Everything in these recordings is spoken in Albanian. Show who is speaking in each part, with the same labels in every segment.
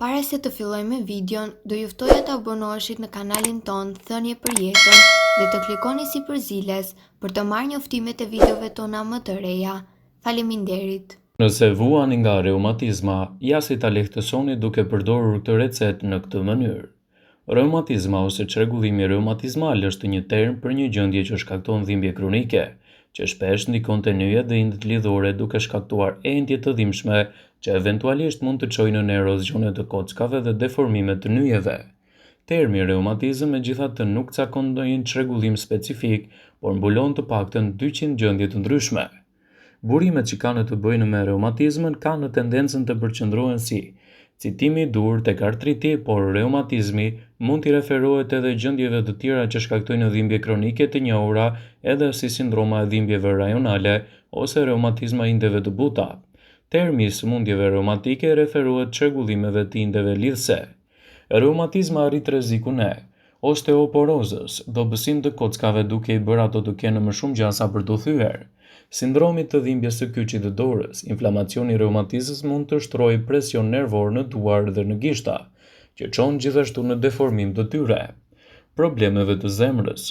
Speaker 1: Para se të fillojmë me videon, do ju ftoja të abonoheshit në kanalin ton Thënie për Jetën dhe të klikoni si përziles për të marrë njoftimet e videove tona më të reja. Faleminderit.
Speaker 2: Nëse vuani nga reumatizma, jasi ta lehtësoni duke përdorur këtë recet në këtë mënyrë. Reumatizma ose çrregullimi reumatizmal është një term për një gjendje që shkakton dhimbje kronike, që shpesh ndikon te nyjet dhe indet lidhore duke shkaktuar endje të dhimbshme që eventualisht mund të çojnë në erozione të kockave dhe deformime të nyjeve. Termi reumatizëm megjithatë nuk cakon ndonjë çrregullim specifik, por mbulon të paktën 200 gjendje të ndryshme. Burimet që kanë të bëjnë me reumatizmin kanë tendencën të përqendrohen si citimi i dur tek artriti, por reumatizmi mund t'i referohet edhe gjendjeve të tjera që shkaktojnë dhimbje kronike të njohura edhe si sindroma e dhimbjeve rajonale ose reumatizma indeve të buta. Termi i sëmundjeve reumatike referohet çrregullimeve të indeve lidhëse. Reumatizma arrit rrezikun e osteoporozës, dobësinë të kockave duke i bërë ato të kenë më shumë gjasa për të thyer. Sindromi të dhimbjes së kyçit të dorës. Inflamacioni i reumatizmit mund të shtrojë presion nervor në duar dhe në gishta, që çon gjithashtu në deformim të tyre. Problemeve të zemrës.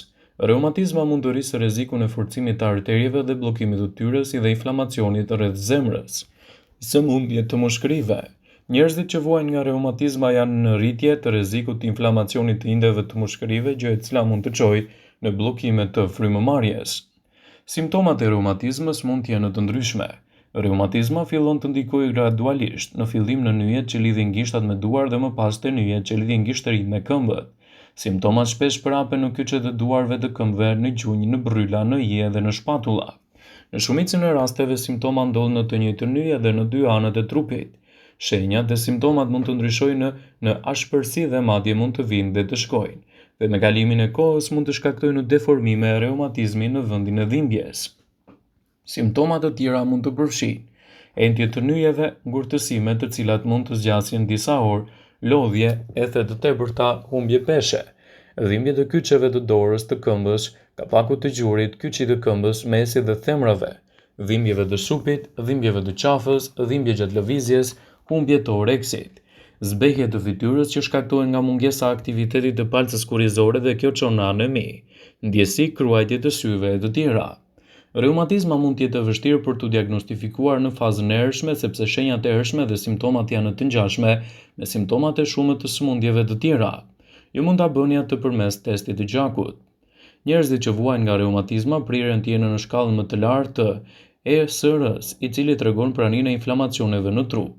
Speaker 2: Reumatizma mund të rrisë rrezikun e forcimit të arterieve dhe bllokimit të tyre si dhe inflamacionit rreth zemrës. Sëmundje të mushkërive. Njerëzit që vuajnë nga reumatizma janë në rritje të rrezikut të inflamacionit të indeve të mushkërive, gjë e cila mund të çojë në bllokime të frymëmarrjes. Simptomat e reumatizmës mund të jenë të ndryshme. Reumatizma fillon të ndikojë gradualisht, në fillim në nyjet që lidhin gishtat me duar dhe më pas te nyjet që lidhin gishtërinë me këmbët. Simptomat shpesh prapen në kyçet e duarve të këmbëve, në gjunjë, në bryla, në hije dhe në shpatulla. Në shumicën e rasteve simptomat ndodhen në të njëjtën nyje dhe në dy anët e trupit. Shenjat dhe simptomat mund të ndryshojnë në ashpërsi dhe madje mund të vinë dhe të shkojnë, dhe me kalimin e kohës mund të shkaktojnë deformime e reumatizmi në vendin e dhimbjes. Simptomat të tjera mund të përfshijnë endje të nyjeve, ngurtësime të cilat mund të zgjasin disa orë, lodhje, ethe të tepërta, humbje peshe, dhimbje të kyçeve të dorës, të këmbës, kapakut të gjurit, kyçit të këmbës, mesit dhe themrave, dhimbjeve të supit, dhimbjeve të qafës, dhimbje gjatë lëvizjes, humbje të oreksit. Zbehje të fytyrës që shkaktohen nga mungesa e aktivitetit të palcës kurrizore dhe kjo çon në anemi, ndjesi, kruajtje të syve e të tjera. Reumatizma mund të jetë e vështirë për t'u diagnostifikuar në fazën e hershme sepse shenjat e hershme dhe simptomat janë të ngjashme me simptomat e shumët të sëmundjeve të tjera. Ju mund ta bëni atë përmes testit të gjakut. Njerëzit që vuajnë nga reumatizma prirën të jenë në shkallën më të lartë të ESR-s, i cili tregon praninë e inflamacioneve në trup.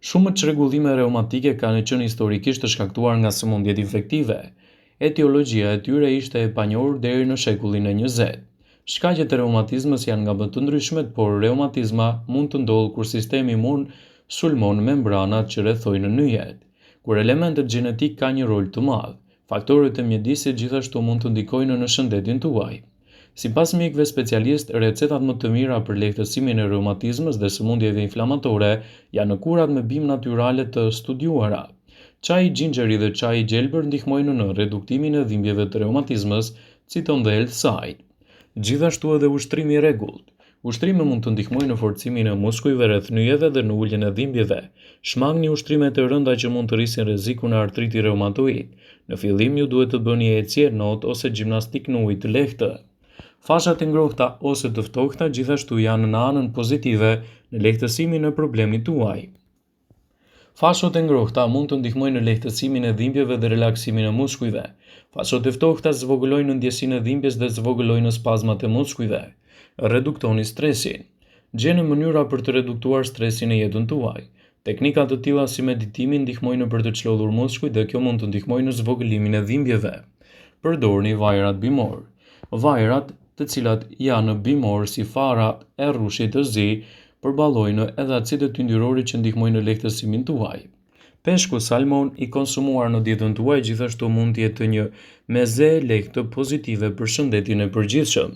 Speaker 2: Shumë çrregullime reumatike kanë qenë historikisht të shkaktuar nga sëmundjet infektive. Etiologjia e tyre ishte e panjohur deri në shekullin e 20. Shkaqet e reumatizmës janë nga më të ndryshmet, por reumatizma mund të ndodhë kur sistemi imun sulmon membranat që rrethojnë nyjet. Kur elementet gjenetik kanë një rol të madh, faktorët e mjedisit gjithashtu mund të ndikojnë në shëndetin tuaj. Sipas mjekëve specialistë, recetat më të mira për lehtësimin e reumatizmës dhe sëmundjeve inflamatore janë në kurat me bimë natyrale të studiuara. Çaji i xhinxherit dhe çaji i gjelbër ndihmojnë në reduktimin e dhimbjeve të reumatizmës, citon The Health Site. Gjithashtu edhe ushtrimi i rregullt. Ushtrimi mund të ndihmojë në forcimin e muskujve rreth nyjeve dhe në uljen e dhimbjeve. Shmangni ushtrimet e rënda që mund të rrisin rrezikun e artritit reumatoid. Në fillim ju duhet të bëni ecje, not ose gjimnastik në ujë të lehtë. Fashat e ngrohta ose të ftohta gjithashtu janë në anën pozitive në lehtësimin e problemit tuaj. Fashot e ngrohta mund të ndihmojnë në lehtësimin e dhimbjeve dhe relaksimin e muskujve. Fashot e ftohta zvogëlojnë ndjesinë e dhimbjes dhe zvogëlojnë spazmat e muskujve. Reduktoni stresin. Gjeni mënyra për të reduktuar stresin në jetën tuaj. Teknika të tilla si meditimi ndihmojnë për të çlodhur muskujt dhe kjo mund të ndihmojë në zvogëlimin e dhimbjeve. Përdorni vajrat bimor. Vajrat, të cilat janë bimor si farat e rrushit të zi, përballojnë edhe acidet yndyrore që ndihmojnë në lehtësimin tuaj. Peshku salmon i konsumuar në dietën tuaj gjithashtu mund të jetë një meze lehtë pozitive për shëndetin e përgjithshëm.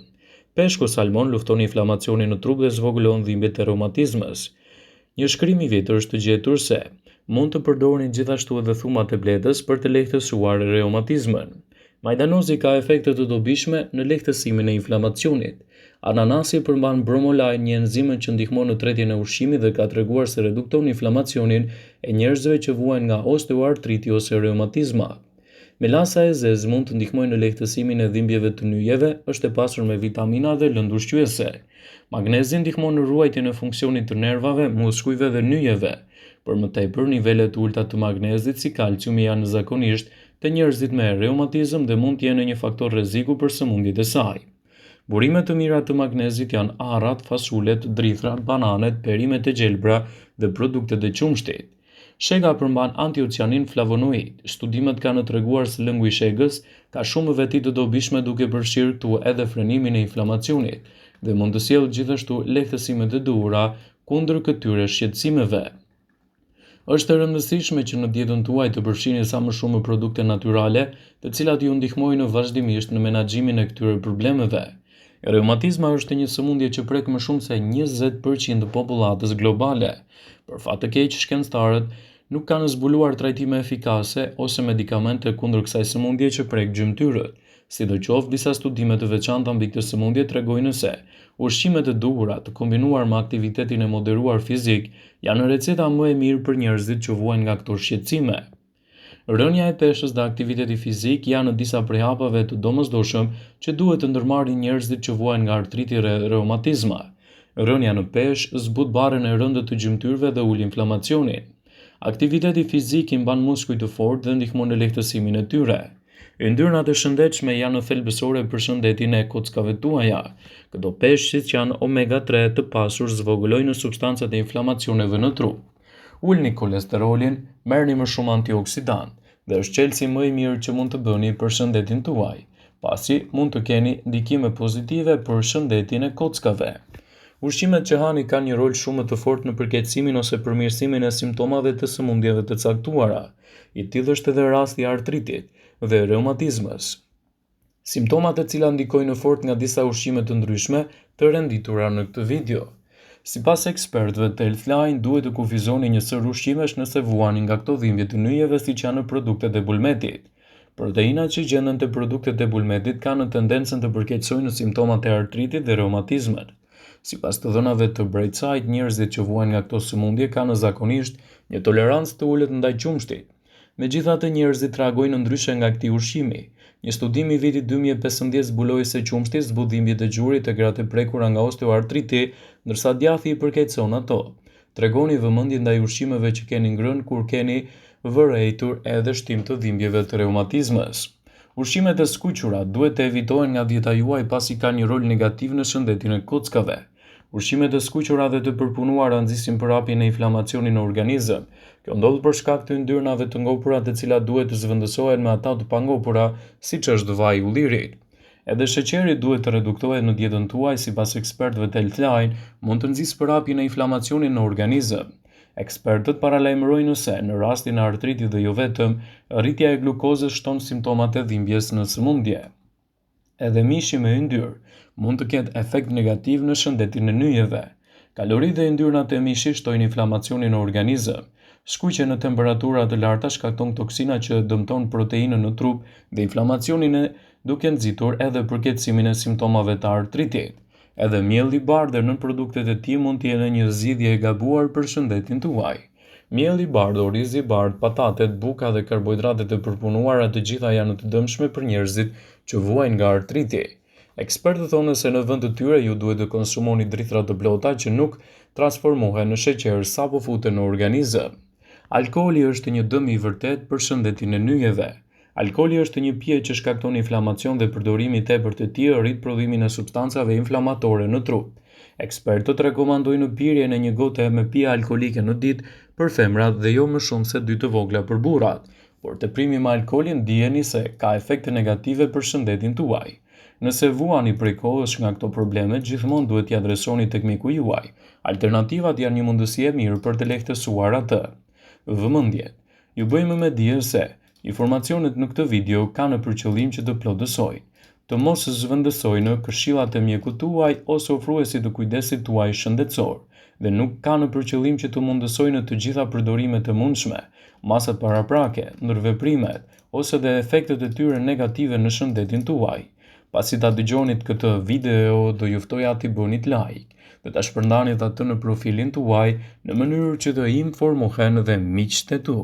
Speaker 2: Peshku salmon lufton inflamacionin në trup dhe zvogëlon dhimbjet e reumatizmës. Një shkrim i vjetër është gjetur se mund të përdorni gjithashtu edhe thuma të bletës për të lehtësuar reumatizmën. Majdanozi ka efekte të dobishme në lehtësimin e inflamacionit. Ananasi përmban bromelain, një enzim që ndihmon në tretjen e ushqimit dhe ka treguar se redukton inflamacionin e njerëzve që vuajnë nga osteoartriti ose reumatizma. Melasa e zezë mund të ndihmojë në lehtësimin e dhimbjeve të nyjeve, është e pasur me vitamina dhe lëndë ushqyese. Magnezi ndihmon në ruajtjen e funksionit të nervave, muskujve dhe nyjeve. Për më tepër, nivelet të ulta të magnezit si kalciumi janë zakonisht te njerëzit me reumatizëm dhe mund të jenë një faktor rreziku për sëmundjet e saj. Burime të mira të magnezit janë arrat, fasulet, drithrat, bananet, perimet e gjelbra dhe produktet e qumshtit. Shega përmban antioциanin flavonoid. Studimet kanë treguar se lëngu i shegës ka shumë veti të dobishme duke përfshirë këtu edhe frenimin e inflamacionit dhe mund të sjellë gjithashtu lehtësimet e duhura kundër këtyre shqetësimeve. Është e rëndësishme që në dietën tuaj të përfshini sa më shumë produkte natyrale, të cilat ju ndihmojnë vazhdimisht në menaxhimin e këtyre problemeve. Reumatizma është një sëmundje që prek më shumë se 20% të popullatës globale. Për fat të keq, shkencëtarët nuk kanë zbuluar trajtime efikase ose medikamente kundër kësaj sëmundje që prek gjymtyrët. Sidoqoftë, disa studime të veçanta mbi këtë sëmundje tregojnë se ushqimet e duhura të kombinuar me aktivitetin e moderuar fizik janë receta më e mirë për njerëzit që vuajnë nga këto shqetësime. Rënja e peshës dhe aktiviteti fizik janë disa prej hapave të domosdoshëm që duhet të ndërmarrin njerëzit që vuajnë nga artriti dhe reumatizma. Rënja në peshë zbut barrën e rëndë të gjymtyrëve dhe ul inflamacionin. Aktiviteti fizik i mban muskujt të fortë dhe ndihmon në lehtësimin e tyre. Yndyrnat e shëndetshme janë thelbësore për shëndetin e kockave tuaja. Këto peshë që janë omega-3 të pasur zvogëlojnë substancat e inflamacioneve në trup. Ulni kolesterolin, merrni më shumë antioksidant dhe është çelësi më i mirë që mund të bëni për shëndetin tuaj, pasi mund të keni ndikime pozitive për shëndetin e kockave. Ushqimet që hani kanë një rol shumë të fortë në përkeqësimin ose përmirësimin e simptomave të sëmundjeve të caktuara. I tillë është edhe rasti i artritit dhe reumatizmës. Simptomat e cilat ndikojnë fort nga disa ushqime të ndryshme të renditura në këtë video. Sipas ekspertëve të Healthline, duhet të kufizoni një sër ushqimesh nëse vuani nga këto dhimbje të nyjeve siç janë produktet e bulmetit. Proteinat që gjenden te produktet e bulmetit kanë tendencën të përkeqësojnë simptomat e artritit dhe reumatizmit. Sipas të dhënave të Brightside, njerëzit që vuajnë nga këto sëmundje kanë zakonisht një tolerancë të ulët ndaj qumshtit. Megjithatë, njerëzit reagojnë ndryshe nga këtij ushqimi. Një studim i vitit 2015 zbuloi se qumshti zbut dhimbjet e gjurit te gratë e prekura nga osteoartriti, ndërsa djathi i përkeqëson ato. Tregoni vëmendje ndaj ushqimeve që keni ngrënë kur keni vërejtur edhe shtim të dhimbjeve të reumatizmës. Ushqimet e skuqura duhet të evitohen nga dieta juaj pasi kanë një rol negativ në shëndetin e kockave. Ushqimet e skuqura dhe të përpunuara nxisin përhapjen e inflamacionit në organizëm. Kjo ndodh për shkak të yndyrnave të ngopura të cilat duhet të zëvendësohen me ata të pangopura, siç është vaji i ullirit. Edhe sheqeri duhet të reduktohet në dietën tuaj, sipas ekspertëve të Healthline, mund të nxjisë përhapjen e inflamacionit në organizëm. Ekspertët paralajmërojnë se në rastin e artritit dhe jo vetëm, rritja e glukozës shton simptomat e dhimbjes në sëmundje. Edhe mishi me yndyr mund të ketë efekt negativ në shëndetin e nyjeve. Kaloritë dhe yndyrnat e mishit shtojnë inflamacionin në organizëm. Skuqje në temperatura të larta shkakton toksina që dëmton proteinën në trup dhe inflamacionin duke nxitur edhe përkeqësimin e simptomave të artritit. Edhe mielli i bardhë në produktet e tij mund të jenë një zgjidhje e gabuar për shëndetin tuaj. Mielli i bardhë, orizi i bardhë, patatet, buka dhe karbohidratet e përpunuara të gjitha janë të dëmshme për njerëzit që vuajnë nga artriti. Ekspertët thonë se në vend të tyre ju duhet të konsumoni drithra të plota që nuk transformohen në sheqer sapo futen në organizëm. Alkooli është një dëm i vërtet për shëndetin e nyjeve. Alkooli është një pije që shkakton inflamacion dhe përdorimi i tepërt të tij rrit prodhimin e substancave inflamatore në trup. Ekspertët rekomandojnë pirjen e një gote me pije alkolike në ditë për femrat dhe jo më shumë se 2 të vogla për burrat, por teprimi me alkoolin dijeni se ka efekte negative për shëndetin tuaj. Nëse vuani prej kohësh nga këto probleme, gjithmonë duhet t'i adresoni tek miku juaj. Alternativat janë një mundësi e mirë për të lehtësuar atë. Vëmendje. Ju bëjmë me dije se informacionet në këtë video kanë për qëllim që të plotësojnë, të mos zhvendësojnë këshillat e mjekut tuaj ose ofruesit të kujdesit tuaj shëndetësor, dhe nuk kanë për qëllim që të mundësojnë të gjitha përdorimet e mundshme, masat paraprake, ndërveprimet ose dhe efektet e tyre negative në shëndetin tuaj. Pasi ta dëgjonit këtë video, do ju ftoja t'i bënit like dhe ta shpërndanit atë në profilin tuaj në mënyrë që të informohen edhe miqtë e tu.